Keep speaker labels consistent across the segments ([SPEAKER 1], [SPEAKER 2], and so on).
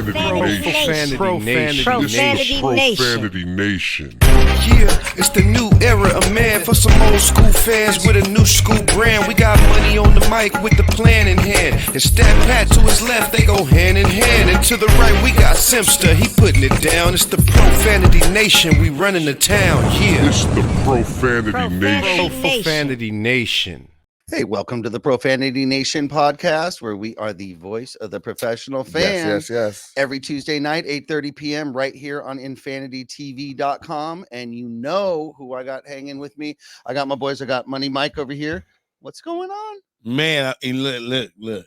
[SPEAKER 1] Profanity Nation.
[SPEAKER 2] Yeah, it's the new era of man for some old school fans with a new school brand. We got money on the mic with the plan in hand. And Stat Pat to his left, they go hand in hand. And to the right, we got Simpster, he putting it down. It's the Profanity Nation, we running the town, yeah.
[SPEAKER 1] It's the Profanity Nation.
[SPEAKER 3] Profanity Nation.
[SPEAKER 4] Hey, welcome to the Profanity Nation podcast, where we are the voice of the professional fan.
[SPEAKER 5] Yes.
[SPEAKER 4] Every Tuesday night, 8:30 p.m. right here on infanitytv.com. And you know who I got hanging with me. I got my boys. I got Money Mike over here. What's going on?
[SPEAKER 6] Man, look.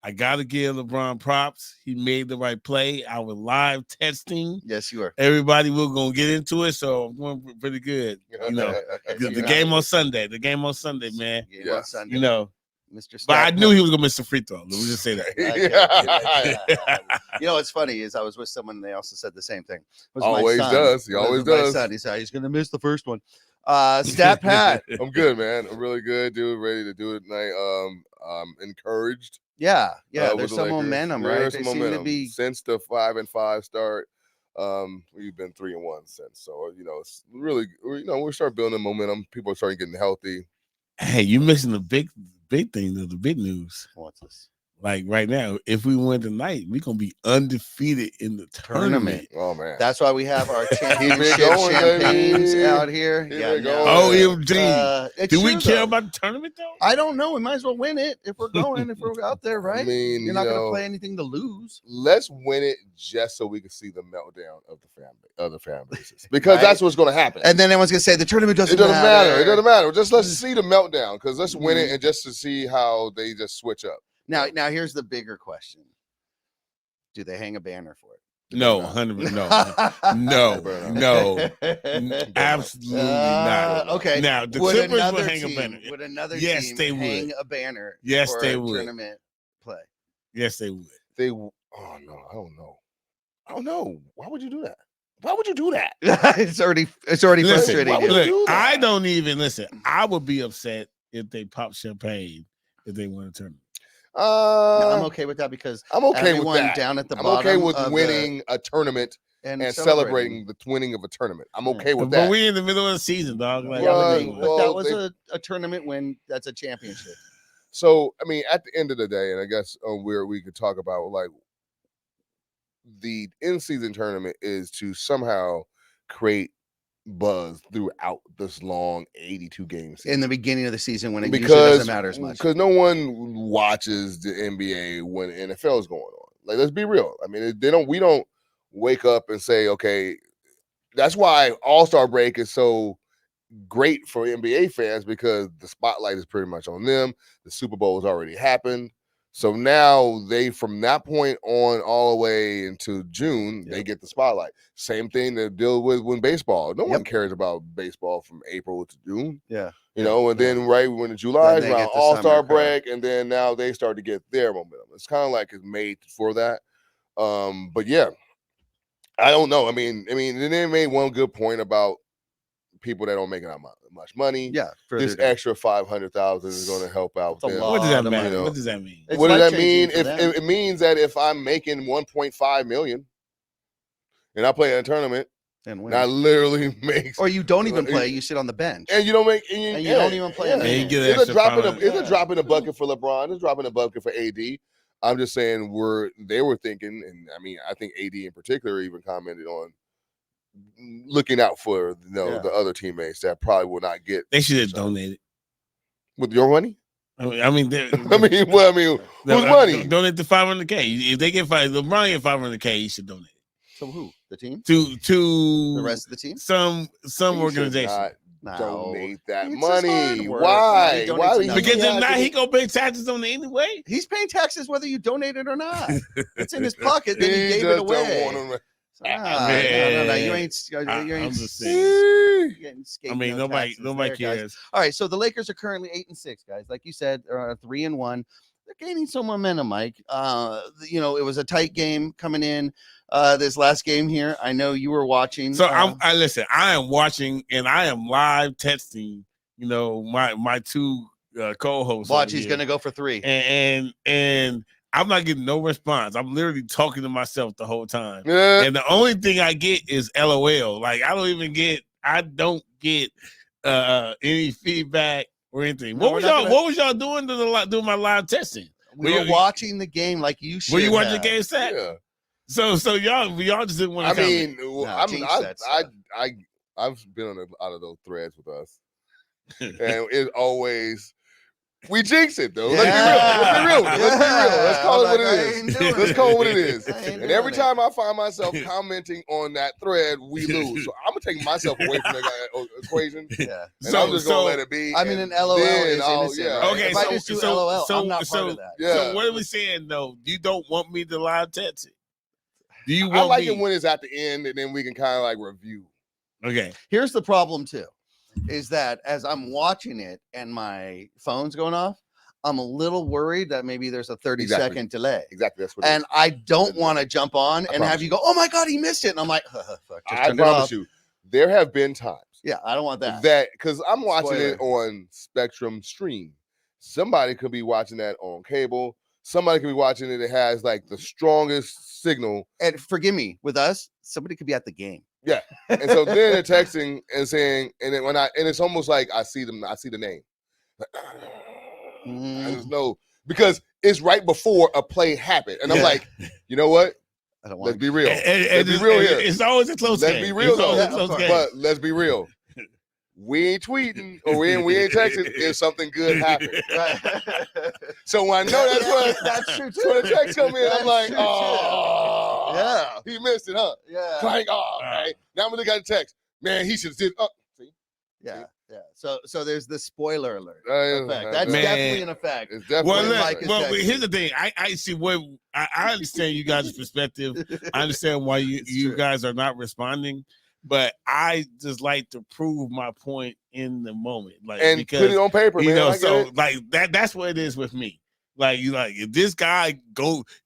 [SPEAKER 6] I got to give LeBron props. He made the right play. I was live testing.
[SPEAKER 4] Yes, you are.
[SPEAKER 6] Everybody, we're going to get into it, so I'm going pretty good. You know, the game on Sunday. The game on Sunday, man.
[SPEAKER 4] On Sunday.
[SPEAKER 6] You know.
[SPEAKER 4] Mr.
[SPEAKER 6] But I knew he was going to miss the free throw. Let me just say that.
[SPEAKER 4] You know, what's funny is I was with someone, and they also said the same thing.
[SPEAKER 5] Always does. He always does.
[SPEAKER 4] My son. He said he's going to miss the first one. Stat Pat.
[SPEAKER 5] I'm good, man. I'm really good, dude. Ready to do it tonight. I'm encouraged.
[SPEAKER 4] Yeah. There's
[SPEAKER 5] with the
[SPEAKER 4] some
[SPEAKER 5] Lakers.
[SPEAKER 4] momentum, right?
[SPEAKER 5] There's
[SPEAKER 4] They
[SPEAKER 5] some
[SPEAKER 4] seem
[SPEAKER 5] momentum.
[SPEAKER 4] to be
[SPEAKER 5] Since the 5-5 start. We've been 3-1 since. So, it's really, we start building momentum. People are starting getting healthy.
[SPEAKER 6] Hey, you're missing the big thing, the big news.
[SPEAKER 4] What's this?
[SPEAKER 6] Like right now, if we win tonight, we're going to be undefeated in the tournament.
[SPEAKER 5] Oh, man.
[SPEAKER 4] That's why we have our championship
[SPEAKER 5] going,
[SPEAKER 4] champagnes
[SPEAKER 5] baby.
[SPEAKER 4] out here.
[SPEAKER 5] Keep
[SPEAKER 4] Yeah,
[SPEAKER 5] it going.
[SPEAKER 6] Oh,
[SPEAKER 4] no,
[SPEAKER 6] MG. Do we care about the tournament, though?
[SPEAKER 4] I don't know. We might as well win it if we're going, if we're out there, right?
[SPEAKER 5] I mean,
[SPEAKER 4] you're not going to play anything to lose.
[SPEAKER 5] Let's win it just so we can see the meltdown of the fan bases. Because that's what's going to happen.
[SPEAKER 4] And then everyone's going to say the tournament doesn't
[SPEAKER 5] matter. It doesn't matter. Just let's see the meltdown, because let's win it and just to see how they just switch up.
[SPEAKER 4] Now here's the bigger question. Do they hang a banner for it?
[SPEAKER 6] No, 100%. No, absolutely not.
[SPEAKER 4] Okay.
[SPEAKER 6] Now the
[SPEAKER 4] would
[SPEAKER 6] Clippers
[SPEAKER 4] another
[SPEAKER 6] will hang a
[SPEAKER 4] team,
[SPEAKER 6] banner.
[SPEAKER 4] Would another
[SPEAKER 6] Yes,
[SPEAKER 4] team
[SPEAKER 6] they would.
[SPEAKER 4] hang a banner?
[SPEAKER 6] Yes,
[SPEAKER 4] for
[SPEAKER 6] they
[SPEAKER 4] a
[SPEAKER 6] would.
[SPEAKER 4] Tournament play.
[SPEAKER 6] Yes, they would.
[SPEAKER 5] Oh no, I don't know. Why would you do that? Why would you do that?
[SPEAKER 4] It's already frustrating.
[SPEAKER 6] I don't even listen. I would be upset if they pop champagne if they won a tournament.
[SPEAKER 4] No, I'm okay with that because
[SPEAKER 5] I'm okay with that.
[SPEAKER 4] Down at the
[SPEAKER 5] I'm
[SPEAKER 4] bottom
[SPEAKER 5] okay with winning a tournament and celebrating the winning of a tournament. I'm okay with that.
[SPEAKER 6] But we're in the middle of the season, dog. Like,
[SPEAKER 4] but that was a tournament win. That's a championship.
[SPEAKER 5] So, I mean, at the end of the day, and I guess where we could talk about like the in-season tournament is to somehow create buzz throughout this long 82 games
[SPEAKER 4] in the beginning of the season when it usually doesn't matter as much,
[SPEAKER 5] because no one watches the NBA when NFL is going on. Like, let's be real. I mean, we don't wake up and say, okay. That's why All-Star break is so great for NBA fans, because the spotlight is pretty much on them. The Super Bowl has already happened. So now they, from that point on all the way into June, they get the spotlight. Same thing to deal with when baseball. No one cares about baseball from April to June.
[SPEAKER 4] Yeah.
[SPEAKER 5] And then right when July is around All-Star break, and then now they start to get their momentum. It's kind of like it's made for that. But yeah, I don't know. I mean, they made one good point about people that don't make that much money.
[SPEAKER 4] Yeah,
[SPEAKER 5] this extra $500,000 is going to help out them.
[SPEAKER 6] What does that mean? What does that mean?
[SPEAKER 5] What does that mean? It means that if I'm making $1.5 million and I play in a tournament, and I literally make,
[SPEAKER 4] or you don't even play, you sit on the bench,
[SPEAKER 5] and you don't make,
[SPEAKER 4] and you don't even play.
[SPEAKER 5] It's a drop in the bucket for LeBron. It's a drop in the bucket for AD. I'm just saying they were thinking, and I mean, I think AD in particular even commented on looking out for the other teammates that probably will not get.
[SPEAKER 6] They should have donated
[SPEAKER 5] with your money.
[SPEAKER 6] I mean,
[SPEAKER 5] whose money?
[SPEAKER 6] Donate the $500K. If they get LeBron get $500K, he should donate.
[SPEAKER 4] So who? The team?
[SPEAKER 6] To
[SPEAKER 4] the rest of the team?
[SPEAKER 6] Some organization.
[SPEAKER 5] Donate that money. Why?
[SPEAKER 6] Because if not, he gonna pay taxes on it anyway.
[SPEAKER 4] He's paying taxes whether you donate it or not. It's in his pocket. Then he gave it away. No, you ain't.
[SPEAKER 6] I'm just saying.
[SPEAKER 4] I mean,
[SPEAKER 6] nobody cares.
[SPEAKER 4] All right, so the Lakers are currently 8-6, guys. Like you said, 3-1. They're gaining some momentum, Mike. It was a tight game coming in. This last game here, I know you were watching.
[SPEAKER 6] So I listen. I am watching, and I am live texting. My two co-hosts.
[SPEAKER 4] Watch, he's gonna go for 3.
[SPEAKER 6] And I'm not getting no response. I'm literally talking to myself the whole time.
[SPEAKER 5] Yeah.
[SPEAKER 6] And the only thing I get is LOL. Like I don't get any feedback or anything.
[SPEAKER 4] No,
[SPEAKER 6] What was y'all doing doing my live testing?
[SPEAKER 4] We were watching the game like you should.
[SPEAKER 6] Were you watching
[SPEAKER 4] have.
[SPEAKER 6] the game set?
[SPEAKER 5] Yeah.
[SPEAKER 6] So y'all just didn't want to comment.
[SPEAKER 5] I've been on a lot of those threads with us, and it's always we jinx it though. Let's be real. Let's call it what it is. Let's call it what it is. And every time I find myself commenting on that thread, we lose. So I'm gonna take myself away from that equation.
[SPEAKER 4] Yeah.
[SPEAKER 5] And I'm just gonna let it be.
[SPEAKER 4] I mean, an LOL is innocent, right?
[SPEAKER 6] Okay,
[SPEAKER 4] if I just do LOL, I'm not part of that.
[SPEAKER 5] Yeah.
[SPEAKER 6] So what are we saying though? You don't want me to live test it? Do you want
[SPEAKER 5] I like
[SPEAKER 6] me?
[SPEAKER 5] it when it's at the end, and then we can kind of like review.
[SPEAKER 6] Okay.
[SPEAKER 4] Here's the problem too, is that as I'm watching it and my phone's going off, I'm a little worried that maybe there's a 30-second delay.
[SPEAKER 5] Exactly, that's what.
[SPEAKER 4] And I don't want to jump on and have you go, "Oh my God, he missed it!" And I'm like, "Fuck!"
[SPEAKER 5] I promise you, there have been times.
[SPEAKER 4] Yeah, I don't want that.
[SPEAKER 5] That because I'm watching
[SPEAKER 4] Spoiler.
[SPEAKER 5] it on Spectrum Stream. Somebody could be watching that on cable. Somebody could be watching it. It has like the strongest signal.
[SPEAKER 4] And forgive me, with us, somebody could be at the game.
[SPEAKER 5] Yeah, and so then they're texting and saying, and then it's almost like I see the name. I just know because it's right before a play happened, and I'm like, you know what?
[SPEAKER 4] I don't want.
[SPEAKER 5] Let's be real.
[SPEAKER 6] Let's
[SPEAKER 5] be real here.
[SPEAKER 6] It's always a close game.
[SPEAKER 5] Let's be real
[SPEAKER 6] It's always
[SPEAKER 5] though.
[SPEAKER 6] a close game.
[SPEAKER 5] But let's be real. We ain't tweeting or we ain't texting if something good happened.
[SPEAKER 4] Right.
[SPEAKER 5] So when I know that's what
[SPEAKER 4] That's true too.
[SPEAKER 5] so when the text come in, I'm like,
[SPEAKER 4] That's true, too.
[SPEAKER 5] oh,
[SPEAKER 4] Yeah.
[SPEAKER 5] he missed it, huh?
[SPEAKER 4] Yeah.
[SPEAKER 5] Like, oh, okay. Now I'm gonna got a text. Man, he should have did. See,
[SPEAKER 4] Yeah. So there's the spoiler alert
[SPEAKER 5] yeah,
[SPEAKER 4] effect. That's
[SPEAKER 6] man.
[SPEAKER 4] definitely an effect.
[SPEAKER 5] it's definitely.
[SPEAKER 6] Well, look,
[SPEAKER 4] like
[SPEAKER 6] well,
[SPEAKER 4] it's
[SPEAKER 6] here's the thing. I see what I understand you guys' perspective. I understand why you
[SPEAKER 4] true.
[SPEAKER 6] guys are not responding, but I just like to prove my point in the moment, like
[SPEAKER 5] and
[SPEAKER 6] because
[SPEAKER 5] put it on paper,
[SPEAKER 6] you
[SPEAKER 5] man.
[SPEAKER 6] know,
[SPEAKER 5] I get
[SPEAKER 6] so
[SPEAKER 5] it.
[SPEAKER 6] like that's what it is with me. Like if this guy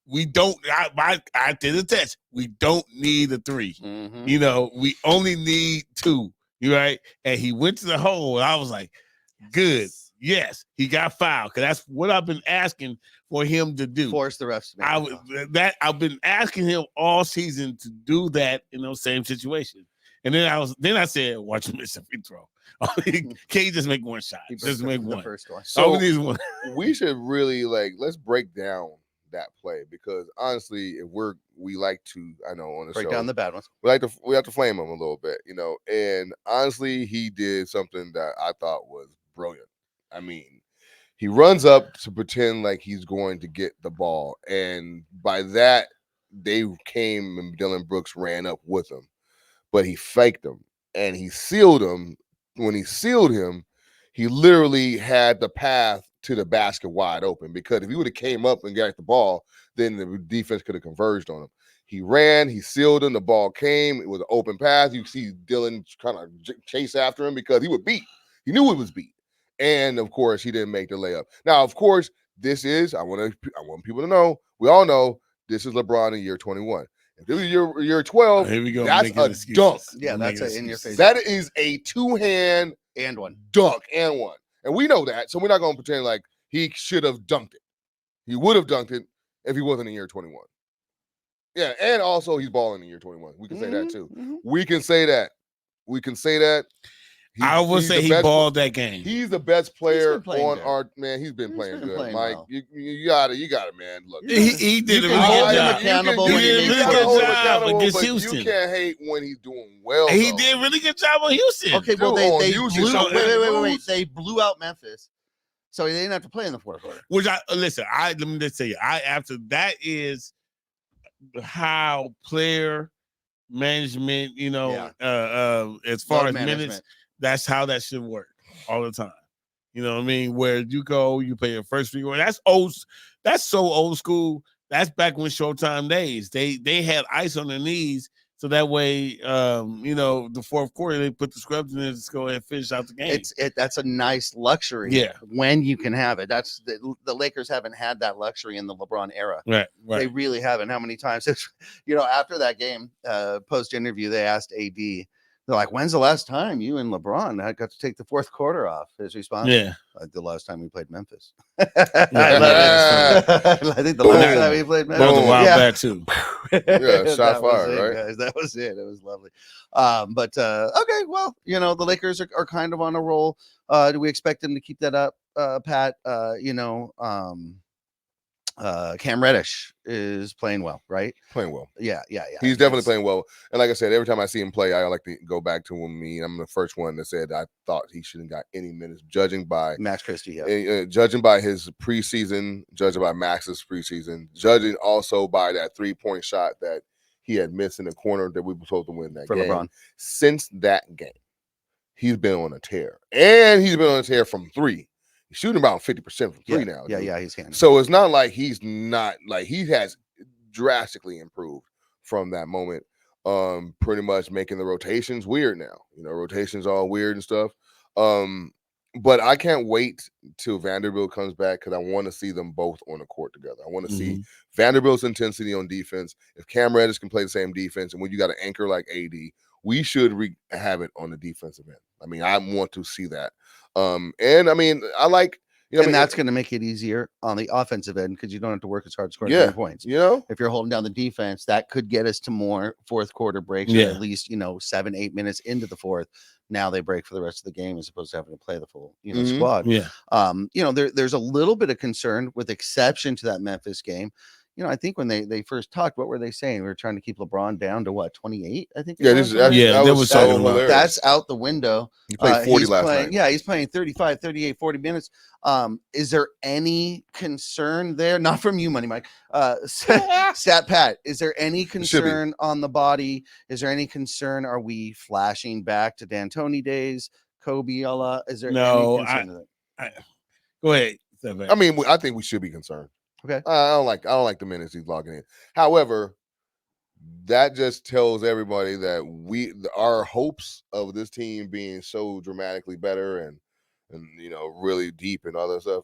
[SPEAKER 6] we don't. I did a test. We don't need a 3.
[SPEAKER 4] Mhm.
[SPEAKER 6] You know, we only need 2. You right? And he went to the hole. And I was like, good. Yes, he got fouled because that's what I've been asking for him to do.
[SPEAKER 4] Force the refs to make it.
[SPEAKER 6] I've been asking him all season to do that in those same situations. And then I said, watch him miss a free throw. Can you just make one shot?
[SPEAKER 4] He
[SPEAKER 6] Just
[SPEAKER 4] broke
[SPEAKER 6] make
[SPEAKER 4] the
[SPEAKER 6] one.
[SPEAKER 4] first one.
[SPEAKER 6] So
[SPEAKER 5] So we should really let's break down that play because honestly, if we like to, I know on the
[SPEAKER 4] Break
[SPEAKER 5] show,
[SPEAKER 4] down the bad ones.
[SPEAKER 5] we have to flame him a little bit, you know. And honestly, he did something that I thought was brilliant. I mean, he runs up to pretend like he's going to get the ball, and by that, they came and Dylan Brooks ran up with him, but he faked him and he sealed him. When he sealed him, he literally had the path to the basket wide open because if he would have came up and got the ball, then the defense could have converged on him. He ran, he sealed him, the ball came, it was an open pass. You see Dylan kind of chase after him because he was beat. He knew he was beat. And of course, he didn't make the layup. Now, of course, I want people to know, we all know this is LeBron in year 21. If this is year 12,
[SPEAKER 6] here we go.
[SPEAKER 5] That's
[SPEAKER 6] making
[SPEAKER 5] a
[SPEAKER 6] excuses.
[SPEAKER 5] dunk.
[SPEAKER 4] Yeah,
[SPEAKER 6] We're
[SPEAKER 4] that's
[SPEAKER 6] making
[SPEAKER 4] in your
[SPEAKER 6] excuses.
[SPEAKER 4] face.
[SPEAKER 5] That is a two-hand
[SPEAKER 4] And one.
[SPEAKER 5] dunk and one. And we know that. So we're not going to pretend like he should have dunked it. He would have dunked it if he wasn't in year 21. Yeah, and also he's balling in year 21. We can say that too.
[SPEAKER 4] Mhm.
[SPEAKER 5] We can say that.
[SPEAKER 6] I will say he balled that game.
[SPEAKER 5] He's the best player
[SPEAKER 4] playing
[SPEAKER 5] on
[SPEAKER 4] good.
[SPEAKER 5] our man. He's been playing
[SPEAKER 4] been
[SPEAKER 5] good,
[SPEAKER 4] playing
[SPEAKER 5] Mike.
[SPEAKER 4] well.
[SPEAKER 5] You got it, man. Look,
[SPEAKER 6] He did a
[SPEAKER 4] You
[SPEAKER 6] really
[SPEAKER 4] can hold
[SPEAKER 6] good
[SPEAKER 4] him
[SPEAKER 6] job.
[SPEAKER 4] accountable
[SPEAKER 6] He
[SPEAKER 4] when
[SPEAKER 6] did a
[SPEAKER 4] he
[SPEAKER 6] really
[SPEAKER 4] needs
[SPEAKER 6] good
[SPEAKER 4] to.
[SPEAKER 5] hold him
[SPEAKER 6] job
[SPEAKER 5] accountable,
[SPEAKER 6] against
[SPEAKER 5] but
[SPEAKER 6] Houston.
[SPEAKER 5] You can't hate when he's doing well.
[SPEAKER 6] He
[SPEAKER 5] though.
[SPEAKER 6] did a really good job on Houston.
[SPEAKER 4] Okay, well
[SPEAKER 5] Dude, on
[SPEAKER 4] they
[SPEAKER 5] Houston,
[SPEAKER 4] blew.
[SPEAKER 5] so
[SPEAKER 4] Wait,
[SPEAKER 5] when
[SPEAKER 4] wait,
[SPEAKER 5] he
[SPEAKER 4] wait, wait.
[SPEAKER 5] moves-
[SPEAKER 4] They blew out Memphis, so they didn't have to play in the fourth quarter.
[SPEAKER 6] Which let me just tell you, after that is how player management, you know, as far
[SPEAKER 4] Load
[SPEAKER 6] as
[SPEAKER 4] management.
[SPEAKER 6] minutes, that's how that should work all the time. You know what I mean? Where you go, you play your first free. That's old. That's so old school. That's back when Showtime days. They had ice on their knees, so that way, you know, the fourth quarter they put the scrubs in there to go ahead and finish out the game.
[SPEAKER 4] That's a nice luxury.
[SPEAKER 6] Yeah.
[SPEAKER 4] When you can have it. That's the Lakers haven't had that luxury in the LeBron era.
[SPEAKER 6] Right.
[SPEAKER 4] They really haven't. How many times? You know, after that game, post interview, they asked AD, They're like, when's the last time you and LeBron had got to take the fourth quarter off? His response,
[SPEAKER 6] Yeah.
[SPEAKER 4] like the last time we played Memphis.
[SPEAKER 6] Yeah,
[SPEAKER 4] I love it.
[SPEAKER 5] Yeah.
[SPEAKER 4] I think the last
[SPEAKER 5] Boom.
[SPEAKER 4] time we played
[SPEAKER 6] That was a
[SPEAKER 4] Memphis.
[SPEAKER 6] while
[SPEAKER 4] Yeah.
[SPEAKER 6] back too.
[SPEAKER 5] Yeah, shot
[SPEAKER 4] That was
[SPEAKER 5] fired,
[SPEAKER 4] it,
[SPEAKER 5] right?
[SPEAKER 4] guys. That was it. It was lovely. Okay, well, the Lakers are kind of on a roll. Do we expect them to keep that up, Pat? Cam Reddish is playing well, right?
[SPEAKER 5] Playing well.
[SPEAKER 4] Yeah.
[SPEAKER 5] He's definitely playing well. And like I said, every time I see him play, I like to go back to him. I'm the first one that said I thought he shouldn't got any minutes, judging by
[SPEAKER 4] Max Christie. Yeah.
[SPEAKER 5] judging by his preseason, judging by Max's preseason, judging also by that 3-point shot that he had missed in the corner that we were supposed to win that
[SPEAKER 4] For
[SPEAKER 5] game.
[SPEAKER 4] LeBron.
[SPEAKER 5] Since that game, he's been on a tear. And he's been on a tear from 3. He's shooting about 50% from 3 now.
[SPEAKER 4] Yeah, he's handling.
[SPEAKER 5] So it's not like he has drastically improved from that moment. Pretty much making the rotations weird now. Rotations all weird and stuff. But I can't wait till Vanderbilt comes back because I want to see them both on the court together. I want to see Vanderbilt's intensity on defense. If Cam Reddish can play the same defense, and when you got an anchor like AD, we should have it on the defensive end. I mean, I want to see that. And I mean, I like,
[SPEAKER 4] and that's going to make it easier on the offensive end because you don't have to work as hard to score 10 points. If you're holding down the defense, that could get us to more fourth quarter breaks, or at least 7-8 minutes into the fourth. Now they break for the rest of the game as opposed to having to play the full squad.
[SPEAKER 6] Yeah.
[SPEAKER 4] There's a little bit of concern with exception to that Memphis game. I think when they first talked, what were they saying? We were trying to keep LeBron down to what, 28? I think.
[SPEAKER 5] That was so hilarious.
[SPEAKER 4] That's out the window.
[SPEAKER 5] He played 40 last night.
[SPEAKER 4] Yeah, he's playing 35, 38, 40 minutes. Is there any concern there? Not from you, Money Mike. Sat Pat, is there any concern on the body? Is there any concern? Are we flashing back to D'Antoni days? Kobe, is there any concern?
[SPEAKER 6] Go ahead.
[SPEAKER 5] I mean, I think we should be concerned.
[SPEAKER 4] Okay.
[SPEAKER 5] I don't like the minutes he's logging in. However, that just tells everybody that our hopes of this team being so dramatically better and really deep and all that stuff,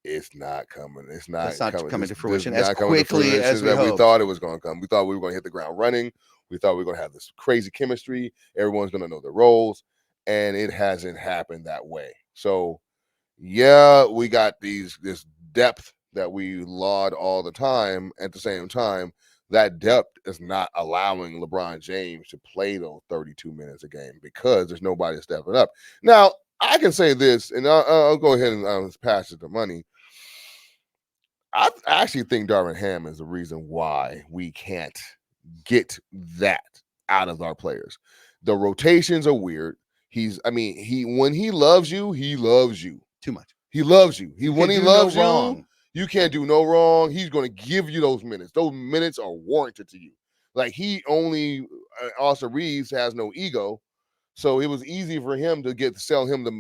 [SPEAKER 5] it's not coming. It's not
[SPEAKER 4] coming to fruition as quickly as we
[SPEAKER 5] thought it was going to come. We thought we were going to hit the ground running. We thought we were going to have this crazy chemistry. Everyone's going to know their roles, and it hasn't happened that way. So, yeah, we got this depth that we laud all the time. At the same time, that depth is not allowing LeBron James to play those 32 minutes a game because there's nobody stepping up. Now, I can say this, and I'll go ahead and pass it to Money. I actually think Darvin Ham is the reason why we can't get that out of our players. The rotations are weird. When he loves you
[SPEAKER 4] too much.
[SPEAKER 5] He loves you. When he loves you,
[SPEAKER 4] wrong.
[SPEAKER 5] You can't do no wrong. He's going to give you those minutes. Those minutes are warranted to you. Like Austin Reeves has no ego, so it was easy for him to sell him the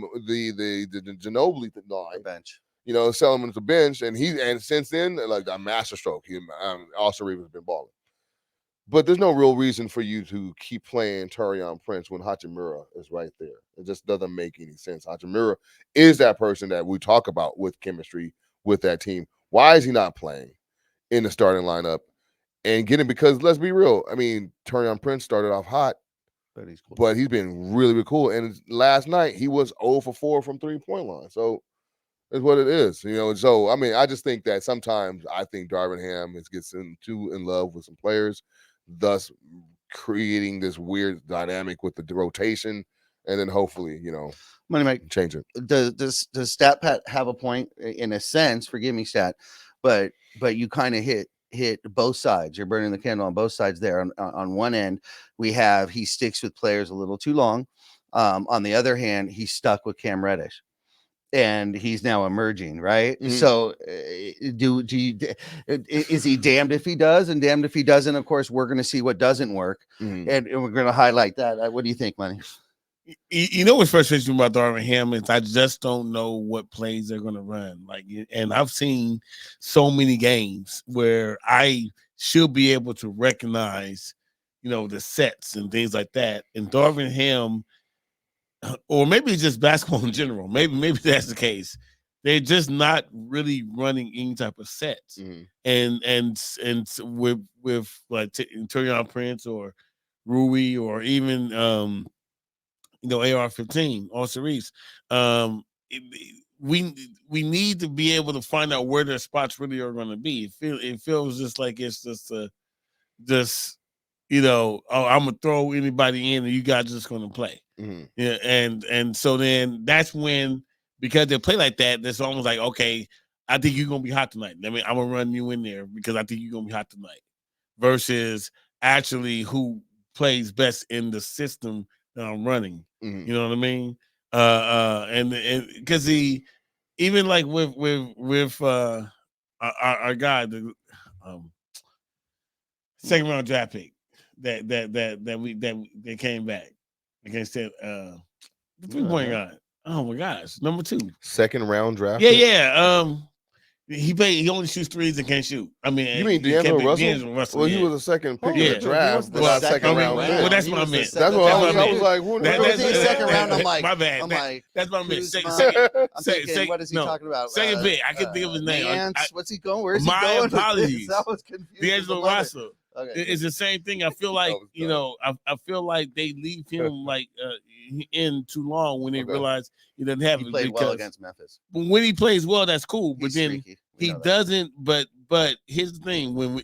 [SPEAKER 5] Ginobili line
[SPEAKER 4] bench.
[SPEAKER 5] Sell him to the bench, and since then, like a masterstroke. Austin Reeves has been balling. But there's no real reason for you to keep playing Taurean Prince when Hachimura is right there. It just doesn't make any sense. Hachimura is that person that we talk about with chemistry with that team. Why is he not playing in the starting lineup and getting? Because let's be real. I mean, Taurean Prince started off hot, but he's been really, really cool. And last night he was 0 for 4 from 3-point line. So it's what it is, So I mean, I just think that sometimes I think Darvin Ham gets too in love with some players, thus creating this weird dynamic with the rotation, and then hopefully,
[SPEAKER 4] Money Mike,
[SPEAKER 5] change it.
[SPEAKER 4] Does Stat Pat have a point in a sense? Forgive me, Stat, but you kind of hit both sides. You're burning the candle on both sides there. On one end, he sticks with players a little too long. On the other hand, he's stuck with Cam Reddish, and he's now emerging, right?
[SPEAKER 5] Mm-hmm.
[SPEAKER 4] So, is he damned if he does and damned if he doesn't? Of course, we're going to see what doesn't work, and we're going to highlight that. What do you think, Money?
[SPEAKER 6] What's frustrating about Darvin Ham is I just don't know what plays they're going to run. And I've seen so many games where I should be able to recognize, the sets and things like that. And Darvin Ham, or maybe it's just basketball in general. Maybe that's the case. They're just not really running any type of sets. And with like Taurean Prince or Rui or even AR-15 or Cerise. We need to be able to find out where their spots really are going to be. It feels just like it's just oh, I'm gonna throw anybody in and you guys just gonna play.
[SPEAKER 5] Mm-hmm.
[SPEAKER 6] Yeah, and so then that's when, because they play like that, it's almost like, okay, I think you're gonna be hot tonight. I mean, I'm gonna run you in there because I think you're gonna be hot tonight. Versus actually who plays best in the system that I'm running.
[SPEAKER 5] Mm-hmm.
[SPEAKER 6] You know what I mean? And because even like with our guy, the second round draft pick that came back against that the 3-point guy. Oh my gosh, number 2.
[SPEAKER 5] Second round draft.
[SPEAKER 6] Yeah. He only shoots threes and can't shoot. I mean,
[SPEAKER 5] you mean D'Angelo Russell?
[SPEAKER 6] D'Angelo Russell?
[SPEAKER 5] Well, he was a second pick in the
[SPEAKER 4] He
[SPEAKER 5] draft,
[SPEAKER 4] was the
[SPEAKER 5] but not
[SPEAKER 4] second
[SPEAKER 5] second round.
[SPEAKER 4] round.
[SPEAKER 6] Well, that's
[SPEAKER 4] He
[SPEAKER 6] what I
[SPEAKER 4] was the
[SPEAKER 6] meant.
[SPEAKER 5] That's what I was like.
[SPEAKER 4] That's second round. I'm like,
[SPEAKER 6] my bad.
[SPEAKER 4] I'm like,
[SPEAKER 6] That's what I meant.
[SPEAKER 4] Kuzma. I'm thinking, what is he talking about?
[SPEAKER 6] Second pick. I can think of his name.
[SPEAKER 4] Nance, what's he going? Where's he
[SPEAKER 6] My
[SPEAKER 4] going?
[SPEAKER 6] apologies.
[SPEAKER 4] That was confusing.
[SPEAKER 6] D'Angelo Russell.
[SPEAKER 4] Okay.
[SPEAKER 6] It's the same thing. I feel like, I feel like they leave him like in too long when they realize he doesn't have
[SPEAKER 4] he
[SPEAKER 6] it.
[SPEAKER 4] played well against Memphis.
[SPEAKER 6] But when he plays well, that's cool. But
[SPEAKER 4] He's
[SPEAKER 6] then
[SPEAKER 4] streaky.
[SPEAKER 6] he doesn't. But here's the thing: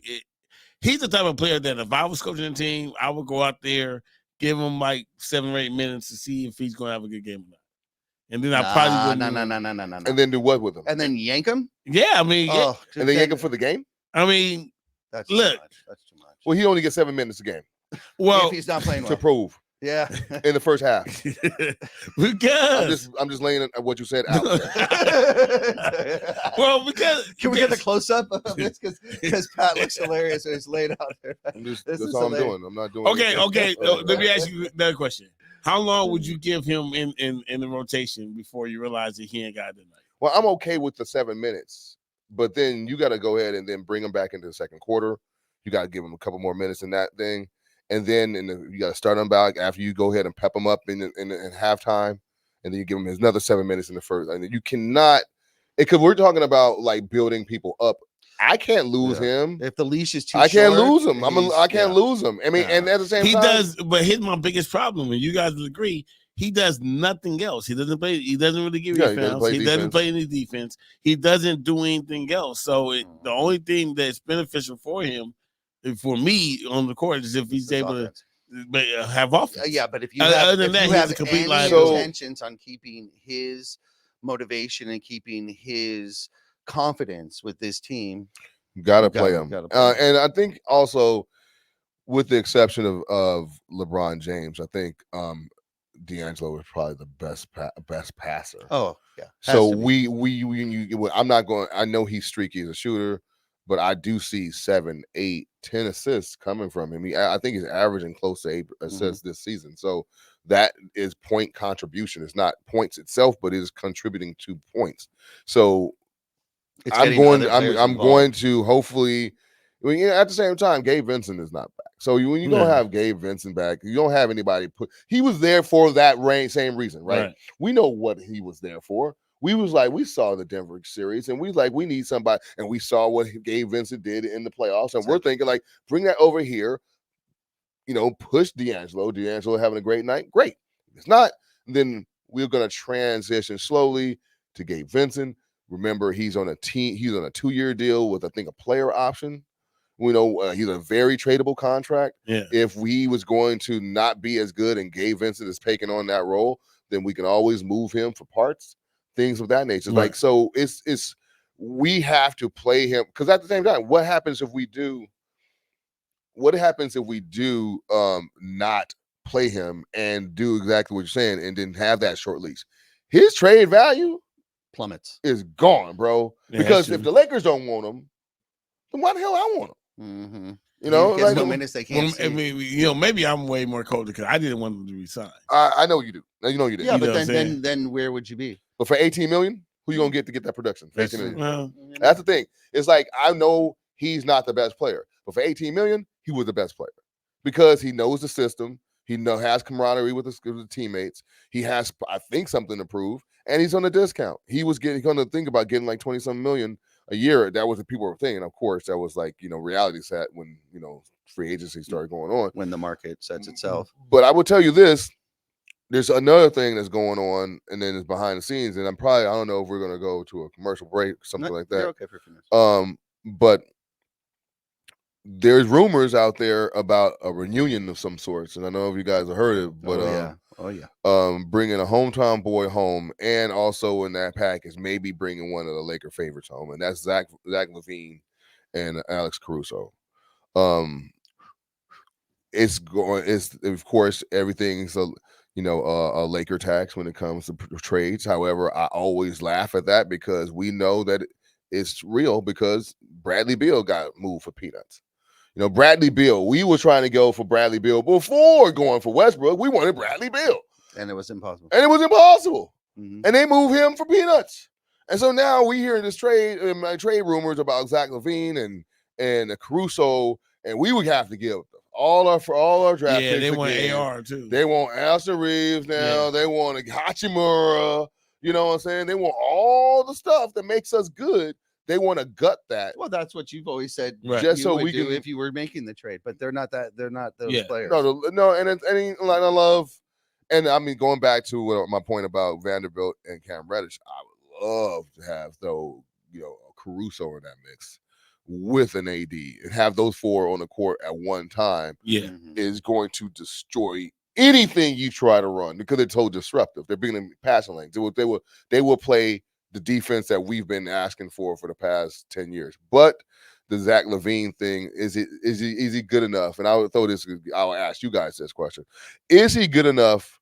[SPEAKER 6] he's the type of player that if I was coaching a team, I would go out there, give him like 7 or 8 minutes to see if he's going to have a good game or not. And then I probably wouldn't.
[SPEAKER 4] No.
[SPEAKER 5] And then do what with him?
[SPEAKER 4] And then yank him?
[SPEAKER 6] Yeah, I mean,
[SPEAKER 5] and then yank him for the game?
[SPEAKER 6] I mean,
[SPEAKER 4] that's
[SPEAKER 6] look.
[SPEAKER 4] too much. That's too much.
[SPEAKER 5] Well, he only gets 7 minutes a game.
[SPEAKER 6] Well,
[SPEAKER 4] if he's not playing well.
[SPEAKER 5] To prove.
[SPEAKER 4] Yeah.
[SPEAKER 5] In the first half.
[SPEAKER 6] Because
[SPEAKER 5] I'm just laying what you said out there.
[SPEAKER 6] Well, because
[SPEAKER 4] can we get the close up of this? Because Pat looks hilarious when he's laid out there.
[SPEAKER 5] That's all I'm doing. I'm not doing
[SPEAKER 6] Okay. Let me ask you another question. How long would you give him in the rotation before you realize that he ain't got it tonight?
[SPEAKER 5] Well, I'm okay with the 7 minutes, but then you got to go ahead and then bring him back into the second quarter. You got to give him a couple more minutes in that thing. And then you got to start him back after you go ahead and pep him up in halftime. And then you give him another 7 minutes in the first. And you cannot, because we're talking about like building people up. I can't lose him.
[SPEAKER 4] If the leash is too
[SPEAKER 5] I can't
[SPEAKER 4] short,
[SPEAKER 5] lose him. I can't lose him. I mean, and at the same time.
[SPEAKER 6] He does, but here's my biggest problem, and you guys will agree. He does nothing else. He doesn't play. He doesn't really give you fouls. He doesn't play any defense. He doesn't do anything else. So the only thing that's beneficial for him, for me on the court, is if he's able to have offense.
[SPEAKER 4] Yeah, but if you have,
[SPEAKER 6] complete
[SPEAKER 4] any intentions on keeping his motivation and keeping his confidence with this team,
[SPEAKER 5] gotta play him. And I think also, with the exception of LeBron James, I think D'Angelo is probably the best passer.
[SPEAKER 4] Oh yeah.
[SPEAKER 5] So I'm not going. I know he's streaky as a shooter, but I do see 7, 8, 10 assists coming from him. I think he's averaging close to 8 assists this season. So that is point contribution. It's not points itself, but it is contributing to points. So I'm going to hopefully. At the same time, Gabe Vincent is not back. So when you don't have Gabe Vincent back, you don't have anybody he was there for that same reason, right? We know what he was there for. We saw the Denver series, and we need somebody, and we saw what Gabe Vincent did in the playoffs, and we're thinking like, bring that over here, push D'Angelo. D'Angelo having a great night, great. If it's not, then we're going to transition slowly to Gabe Vincent. Remember, he's on a 2-year deal with, I think, a player option. We know he's a very tradable contract.
[SPEAKER 6] Yeah.
[SPEAKER 5] If he was going to not be as good and Gabe Vincent is taking on that role, then we can always move him for parts, things of that nature.
[SPEAKER 6] Right.
[SPEAKER 5] Like, so it's we have to play him, because at the same time, what happens if we do not play him and do exactly what you're saying and then have that short leash? His trade value
[SPEAKER 4] plummets.
[SPEAKER 5] Is gone, bro.
[SPEAKER 6] Yeah,
[SPEAKER 5] because if the Lakers don't want him, then why the hell I want him?
[SPEAKER 4] Mm-hmm.
[SPEAKER 5] Like,
[SPEAKER 4] no minutes they can't see.
[SPEAKER 6] I mean, maybe I'm way more cold because I didn't want him to resign.
[SPEAKER 5] I know you do. You know you did.
[SPEAKER 4] Yeah, but then where would you be?
[SPEAKER 5] But for $18 million, who you gonna get to get that production? For $18 million.
[SPEAKER 6] Well,
[SPEAKER 5] that's the thing. It's like, I know he's not the best player, but for $18 million, he was the best player because he knows the system. He has camaraderie with his teammates. He has, I think, something to prove, and he's on a discount. He was going to think about getting like 20-something million a year. That was what people were thinking. Of course, that was like, reality set when, free agency started going on.
[SPEAKER 4] When the market sets itself.
[SPEAKER 5] But I will tell you this, there's another thing that's going on, and then it's behind the scenes, and I don't know if we're gonna go to a commercial break or something like that.
[SPEAKER 4] You're okay for a few minutes.
[SPEAKER 5] But there's rumors out there about a reunion of some sorts, and I don't know if you guys have heard it, but
[SPEAKER 4] oh yeah.
[SPEAKER 5] Bringing a hometown boy home, and also in that package, maybe bringing one of the Laker favorites home, and that's Zach LaVine and Alex Caruso. It's of course everything's a Laker tax when it comes to trades. However, I always laugh at that because we know that it's real because Bradley Beal got moved for peanuts. Bradley Beal, we were trying to go for Bradley Beal before going for Westbrook. We wanted Bradley Beal.
[SPEAKER 4] And it was impossible.
[SPEAKER 5] And they moved him for peanuts. And so now we hear this trade rumors about Zach LaVine and Caruso, and we would have to give all our draft picks.
[SPEAKER 6] Yeah, they want
[SPEAKER 5] again.
[SPEAKER 6] AR too.
[SPEAKER 5] They want Austin Reeves now. Yeah. They want Hachimura. You know what I'm saying? They want all the stuff that makes us good. They want to gut that.
[SPEAKER 4] Well, that's what you've always said.
[SPEAKER 6] Right.
[SPEAKER 5] Just
[SPEAKER 4] you
[SPEAKER 5] so
[SPEAKER 4] would
[SPEAKER 5] we
[SPEAKER 4] do
[SPEAKER 5] can,
[SPEAKER 4] if you were making the trade, but they're not that. They're not those players.
[SPEAKER 5] No, and I love, and I mean going back to my point about Vanderbilt and Cam Reddish, I would love to have Caruso in that mix with an AD and have those four on the court at one time.
[SPEAKER 6] Yeah,
[SPEAKER 5] is going to destroy anything you try to run because it's so disruptive. They're bringing passing lanes. They will play the defense that we've been asking for the past 10 years. But the Zach LaVine thing, is he good enough? And I'll ask you guys this question. Is he good enough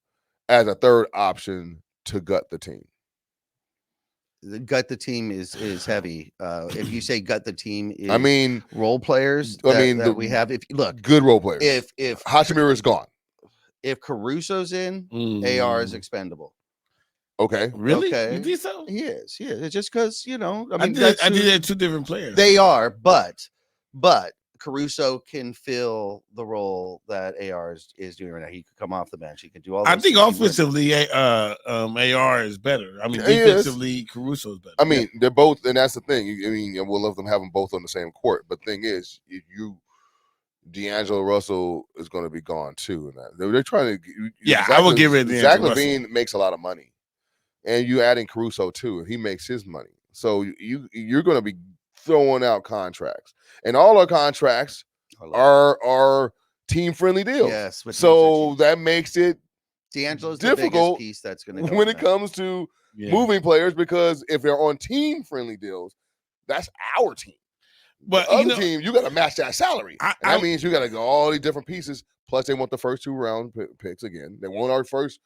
[SPEAKER 5] as a third option to gut the team?
[SPEAKER 4] The gut the team is heavy. If you say gut the team is role players we have. If look,
[SPEAKER 5] good role players.
[SPEAKER 4] If
[SPEAKER 5] Hachimura is gone.
[SPEAKER 4] If Caruso's in, AR is expendable.
[SPEAKER 5] Okay.
[SPEAKER 6] Really?
[SPEAKER 4] Okay.
[SPEAKER 6] You think so?
[SPEAKER 4] He is. It's just because,
[SPEAKER 6] I did that two different players.
[SPEAKER 4] They are, but Caruso can fill the role that AR is doing right now. He could come off the bench. He could do all that.
[SPEAKER 6] I think offensively, AR is better. I mean, defensively, Caruso is better.
[SPEAKER 5] I mean, they're both, and that's the thing. We'll love them having both on the same court. But the thing is, D'Angelo Russell is going to be gone too. And they're trying to.
[SPEAKER 6] I will give it.
[SPEAKER 5] Zach LaVine makes a lot of money, and you add in Caruso too, and he makes his money. So you're going to be throwing out contracts, and all our contracts are team friendly deals.
[SPEAKER 4] Yes,
[SPEAKER 5] so that makes it
[SPEAKER 4] D'Angelo's
[SPEAKER 5] difficult
[SPEAKER 4] the biggest piece that's going to
[SPEAKER 5] when it comes to moving players, because if they're on team friendly deals, that's our team. But the other team, you got to match that salary. That means you got to go all these different pieces. Plus, they want the first 2 round picks again. They want our first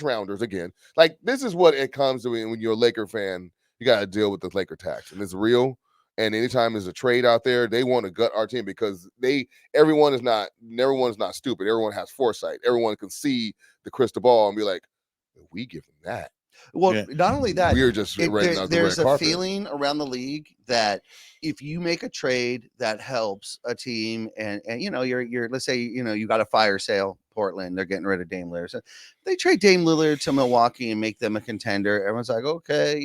[SPEAKER 5] rounders again. Like, this is what it comes to when you're a Laker fan. You got to deal with the Laker tax, and it's real. And anytime there's a trade out there, they want to gut our team because everyone is not stupid. Everyone has foresight. Everyone can see the crystal ball and be like, we give them that.
[SPEAKER 4] Well, not only that,
[SPEAKER 5] we're just
[SPEAKER 4] there's a feeling around the league that if you make a trade that helps a team, and you're let's say you got a fire sale, Portland, they're getting rid of Dame Lillard, so they trade Dame Lillard to Milwaukee and make them a contender. Everyone's like, okay,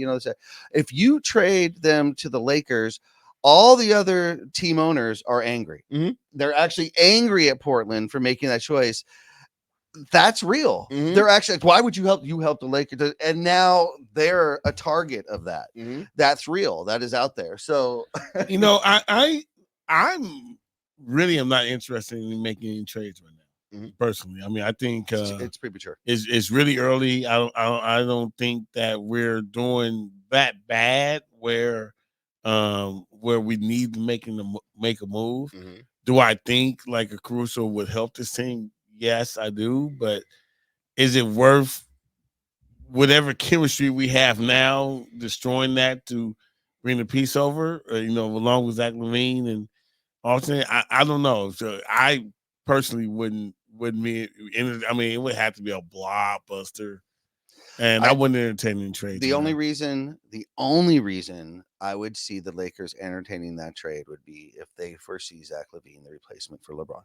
[SPEAKER 4] if you trade them to the Lakers, all the other team owners are angry.
[SPEAKER 5] Mm-hmm.
[SPEAKER 4] They're actually angry at Portland for making that choice. That's real.
[SPEAKER 5] Mm-hmm.
[SPEAKER 4] They're actually, why would you help the Lakers? And now they're a target of that.
[SPEAKER 5] Mm-hmm.
[SPEAKER 4] That's real. That is out there. So,
[SPEAKER 6] I'm really am not interested in making any trades right now.
[SPEAKER 5] Mm-hmm.
[SPEAKER 6] Personally, I mean, I think
[SPEAKER 4] it's premature.
[SPEAKER 6] It's really early. I don't think that we're doing that bad where we need to make a move.
[SPEAKER 5] Mm-hmm.
[SPEAKER 6] Do I think like a Caruso would help this team? Yes, I do, but is it worth whatever chemistry we have now destroying that to bring the piece over? Along with Zach LaVine and alternate, I don't know. So I personally wouldn't. It would have to be a blockbuster, and I wouldn't entertain any trade.
[SPEAKER 4] The only reason I would see the Lakers entertaining that trade would be if they foresee Zach LaVine the replacement for LeBron.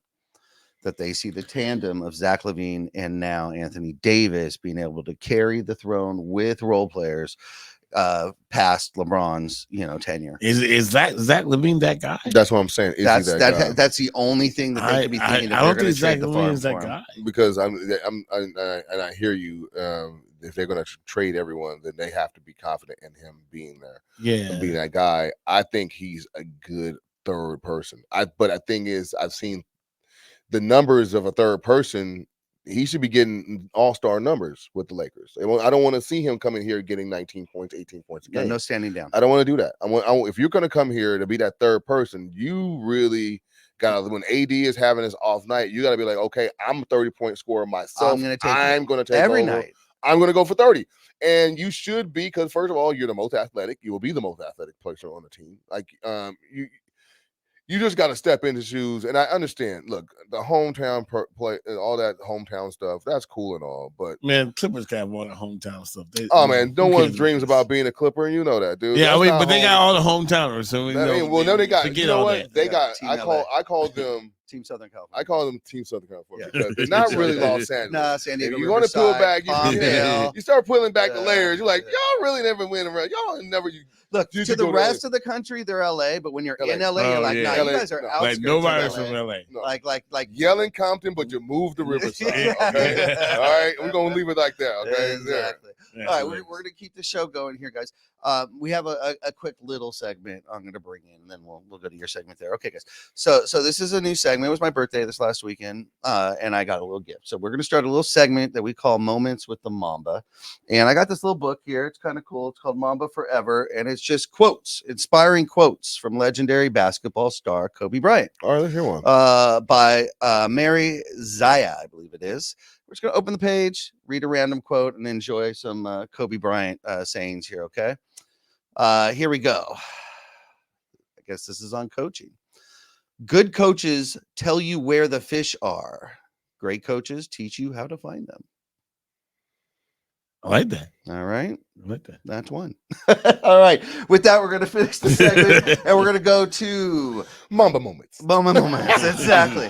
[SPEAKER 4] That they see the tandem of Zach LaVine and now Anthony Davis being able to carry the throne with role players past LeBron's tenure.
[SPEAKER 6] Is Zach LaVine that guy?
[SPEAKER 5] That's what I'm saying. Is he that guy?
[SPEAKER 4] That's the only thing that they could be thinking.
[SPEAKER 6] I don't think Zach LaVine is that guy.
[SPEAKER 5] Because I hear you. If they're going to trade everyone, then they have to be confident in him being there.
[SPEAKER 6] Yeah,
[SPEAKER 5] and being that guy. I think he's a good third person. But the thing is, I've seen the numbers of a third person. He should be getting all-star numbers with the Lakers. I don't want to see him coming here getting 19 points, 18 points a game.
[SPEAKER 4] No standing down.
[SPEAKER 5] I don't want to do that. If you're going to come here to be that third person, you really got to, when AD is having his off night, you got to be like, okay, I'm a 30-point scorer myself. I'm going to take
[SPEAKER 4] every
[SPEAKER 5] over.
[SPEAKER 4] night.
[SPEAKER 5] I'm going to go for 30. And you should be, because first of all, you're the most athletic. You will be the most athletic player on the team. Like, you just got to step into shoes. And I understand, look, the hometown play, all that hometown stuff, that's cool and all. But
[SPEAKER 6] man, Clippers got all the hometown stuff.
[SPEAKER 5] No one dreams about being a Clipper, and you know that, dude.
[SPEAKER 6] Yeah, but they got all the hometowners. So
[SPEAKER 5] they got. You know what? They got. I call them
[SPEAKER 4] Team Southern California.
[SPEAKER 5] I call them Team Southern California because they're not really Los Angeles.
[SPEAKER 4] Nah, San Diego.
[SPEAKER 5] If you want to peel back, you start pulling back the layers. You're like, y'all really never win around. Y'all never.
[SPEAKER 4] Look, to the rest of the country, they're LA, but when you're in LA, you're like, nah, you guys are outskirts.
[SPEAKER 6] Like nobody's from LA.
[SPEAKER 5] No.
[SPEAKER 4] Like
[SPEAKER 5] yelling Compton, but you move the Riverside. Okay? All right, we're gonna leave it like that. Okay,
[SPEAKER 4] exactly. All right, we're gonna keep the show going here, guys. We have a quick little segment I'm gonna bring in, and then we'll go to your segment there. Okay, guys. So this is a new segment. It was my birthday this last weekend, and I got a little gift. So we're gonna start a little segment that we call Moments with the Mamba, and I got this little book here. It's kind of cool. It's called Mamba Forever, and it's just quotes, inspiring quotes from legendary basketball star Kobe Bryant.
[SPEAKER 5] All right, let's hear one.
[SPEAKER 4] By Mary Zaya, I believe it is. We're just going to open the page, read a random quote, and enjoy some Kobe Bryant sayings here, okay? Here we go. I guess this is on coaching. Good coaches tell you where the fish are. Great coaches teach you how to find them.
[SPEAKER 6] I like that.
[SPEAKER 4] All right.
[SPEAKER 6] I like that.
[SPEAKER 4] That's one. All right. With that, we're going to finish the segment and we're going to go to
[SPEAKER 5] Mamba Moments.
[SPEAKER 4] Mamba Moments. Exactly.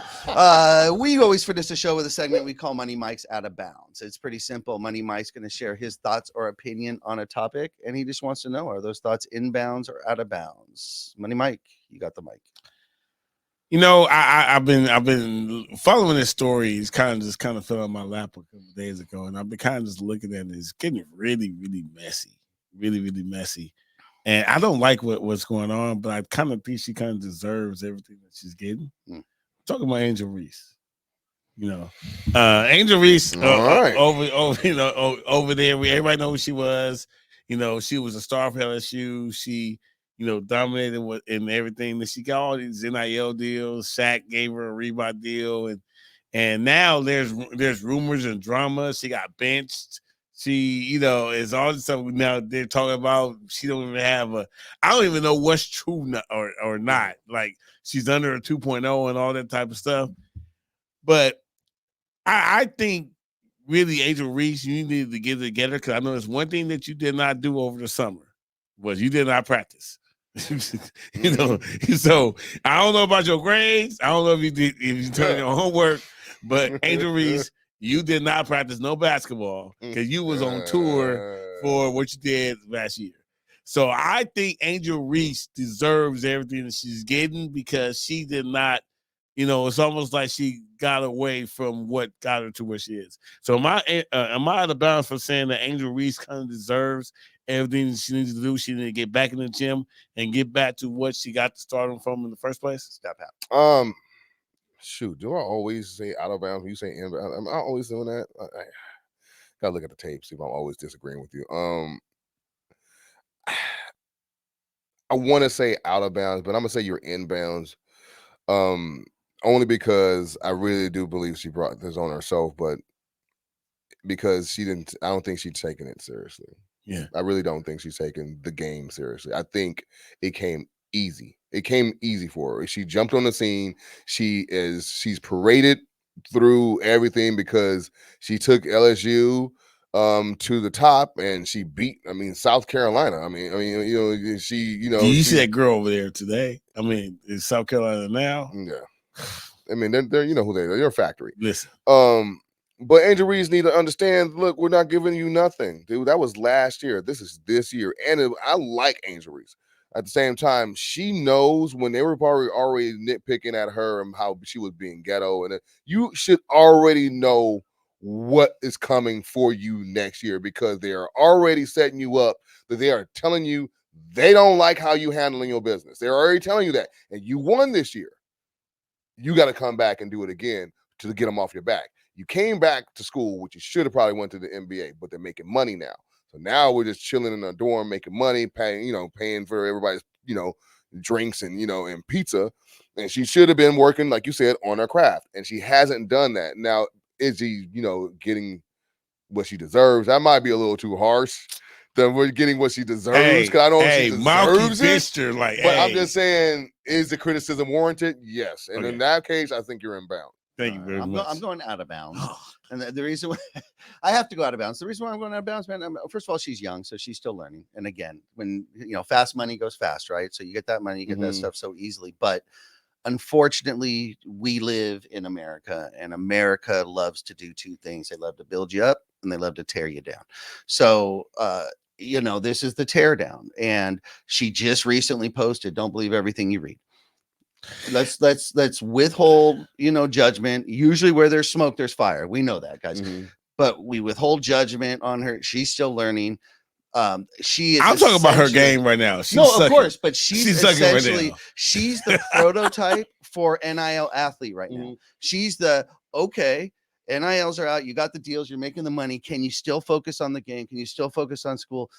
[SPEAKER 4] We always finish the show with a segment we call Money Mike's Out of Bounds. It's pretty simple. Money Mike's going to share his thoughts or opinion on a topic, and he just wants to know, are those thoughts in bounds or out of bounds? Money Mike, you got the mic.
[SPEAKER 6] You know, I've been following this story. It's kind of fell on my lap a couple of days ago, and I've been kind of just looking at it. It's getting really, really messy, really, really messy. And I don't like what's going on, but I kind of think she kind of deserves everything that she's getting. I'm talking about Angel Reese. You know, Angel Reese
[SPEAKER 5] right.
[SPEAKER 6] over there. Everybody knows who she was. You know, she was a star for LSU. She dominated in everything. That she got all these NIL deals. Shaq gave her a Reebok deal, and now there's rumors and drama. She got benched. She, is all this stuff. Now they're talking about she don't even have I don't even know what's true or not. Like she's under a 2.0 and all that type of stuff. But I think really, Angel Reese, you need to get it together, because I know there's one thing that you did not do over the summer was you did not practice. So I don't know about your grades. I don't know if you turned your homework, but Angel Reese, you did not practice no basketball because you was on tour for what you did last year. So I think Angel Reese deserves everything that she's getting, because she did not, it's almost like she got away from what got her to where she is. So am I out of bounds for saying that Angel Reese kind of deserves everything she needs to do? She needs to get back in the gym and get back to what she got to start from in the first place?
[SPEAKER 4] Stop out.
[SPEAKER 5] Shoot, do I always say out of bounds when you say inbound? Am I always doing that? I gotta look at the tape, see if I'm always disagreeing with you. I want to say out of bounds, but I'm gonna say you're inbounds. Only because I really do believe she brought this on herself, but because I don't think she's taking it seriously.
[SPEAKER 6] Yeah,
[SPEAKER 5] I really don't think she's taking the game seriously. I think it came easy. It came easy for her. She jumped on the scene. She's paraded through everything because she took LSU to the top, and she beat, South Carolina. She,
[SPEAKER 6] Do you see that girl over there today? Is South Carolina now?
[SPEAKER 5] Yeah. They're who they are. They're a factory.
[SPEAKER 6] Listen.
[SPEAKER 5] But Angel Reese need to understand, look, we're not giving you nothing. Dude, that was last year. This is this year. And I like Angel Reese. At the same time, she knows when they were probably already nitpicking at her and how she was being ghetto. And you should already know what is coming for you next year because they are already setting you up, that they are telling you they don't like how you handling your business. They're already telling you that. And you won this year. You got to come back and do it again to get them off your back. You came back to school, which you should have probably went to the NBA, but they're making money now. So now we're just chilling in a dorm, making money, paying for everybody's, drinks and, and pizza. And she should have been working, like you said, on her craft. And she hasn't done that. Now, is she, getting what she deserves? That might be a little too harsh. That we're getting what she deserves. Because I don't know if she deserves it. I'm just saying, is the criticism warranted? Yes. And in that case, I think you're inbound.
[SPEAKER 6] Thank you very much.
[SPEAKER 4] I'm going out of bounds. And the reason why I have to go out of bounds, the reason why I'm going out of bounds, man, first of all, she's young, so she's still learning. And again, when, fast money goes fast, right? So you get that money, you get that stuff so easily. But unfortunately, we live in America, and America loves to do two things. They love to build you up and they love to tear you down. So, this is the tear down. And she just recently posted, don't believe everything you read. Let's withhold, judgment. Usually where there's smoke, there's fire. We know that, guys. But we withhold judgment on her. She's still learning. She is.
[SPEAKER 6] I'm talking about her game right now.
[SPEAKER 4] Of course, but she's essentially she's the prototype for NIL athlete right now. She's the NILs are out. You got the deals. You're making the money. Can you still focus on the game? Can you still focus on school?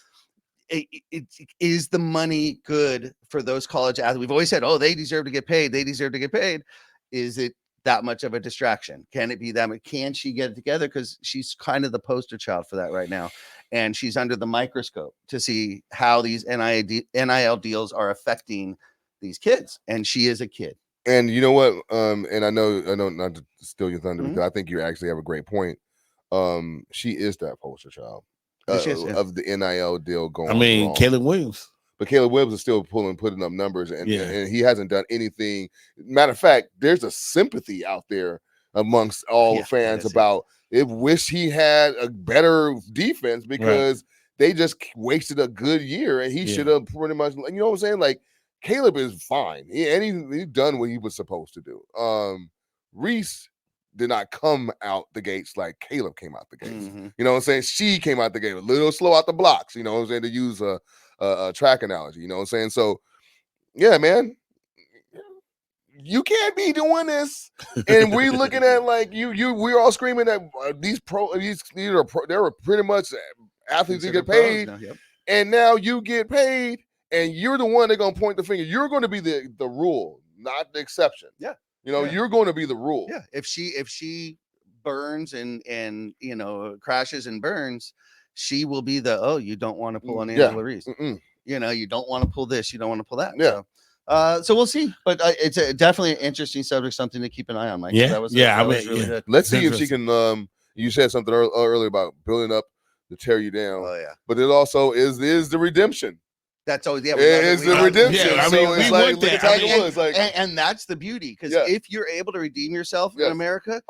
[SPEAKER 4] Is the money good for those college athletes? We've always said, they deserve to get paid. They deserve to get paid. Is it that much of a distraction? Can it be that much? Can she get it together? Because she's kind of the poster child for that right now. And she's under the microscope to see how these NIL deals are affecting these kids. And she is a kid.
[SPEAKER 5] And you know what? And I know not to steal your thunder because I think you actually have a great point. She is that poster child. Of the NIL deal going on.
[SPEAKER 6] Caleb Williams.
[SPEAKER 5] But Caleb Williams is still putting up numbers, and he hasn't done anything. Matter of fact, there's a sympathy out there amongst all the fans about it. Wish he had a better defense because they just wasted a good year, and he should have pretty much. You know what I'm saying? Like Caleb is fine, he's done what he was supposed to do. Reese did not come out the gates like Caleb came out the gates. You know what I'm saying? She came out the gate a little slow out the blocks, you know what I'm saying, to use a track analogy, you know what I'm saying? So, yeah, man, you can't be doing this. And we're looking at like we're all screaming that they're pretty much athletes who get paid. Now, and now you get paid and you're the one they're going to point the finger. You're going to be the rule, not the exception.
[SPEAKER 4] Yeah.
[SPEAKER 5] You're going to be the rule.
[SPEAKER 4] Yeah. If she burns and crashes and burns, she will be you don't want to pull an Angela Reese. You don't want to pull this, you don't want to pull that.
[SPEAKER 5] Yeah.
[SPEAKER 4] So we'll see. But it's definitely an interesting subject, something to keep an eye on, Mike.
[SPEAKER 6] Yeah.
[SPEAKER 4] That was really good.
[SPEAKER 5] Let's see if she can you said something earlier about building up to tear you down.
[SPEAKER 4] Oh yeah.
[SPEAKER 5] But it also is the redemption.
[SPEAKER 4] That's always
[SPEAKER 5] it's the redemption.
[SPEAKER 6] Yeah,
[SPEAKER 5] so it's like look at Tiger Woods,
[SPEAKER 4] and that's the beauty because if you're able to redeem yourself in America,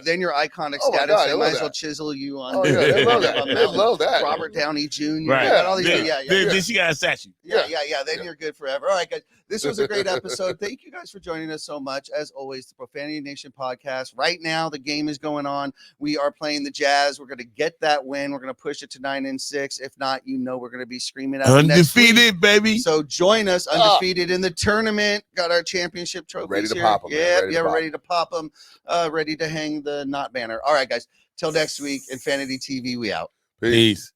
[SPEAKER 4] then your iconic status.
[SPEAKER 5] God,
[SPEAKER 4] they might as well chisel you on.
[SPEAKER 5] They love that. They love that.
[SPEAKER 4] Robert Downey Jr.
[SPEAKER 6] Right.
[SPEAKER 4] All these,
[SPEAKER 6] Then she got a statue.
[SPEAKER 4] Yeah. Then you're good forever. All right, guys. This was a great episode. Thank you guys for joining us so much. As always, the Profanity Nation podcast. Right now, the game is going on. We are playing the Jazz. We're going to get that win. We're going to push it to 9-6. If not, we're going to be screaming out
[SPEAKER 6] undefeated, baby.
[SPEAKER 4] So join us undefeated in the tournament. Got our championship trophies
[SPEAKER 5] ready to
[SPEAKER 4] here.
[SPEAKER 5] pop them.
[SPEAKER 4] We're ready to pop them. Ready to hang the not banner. All right, guys. Till next week, Infanity TV. We out.
[SPEAKER 5] Peace.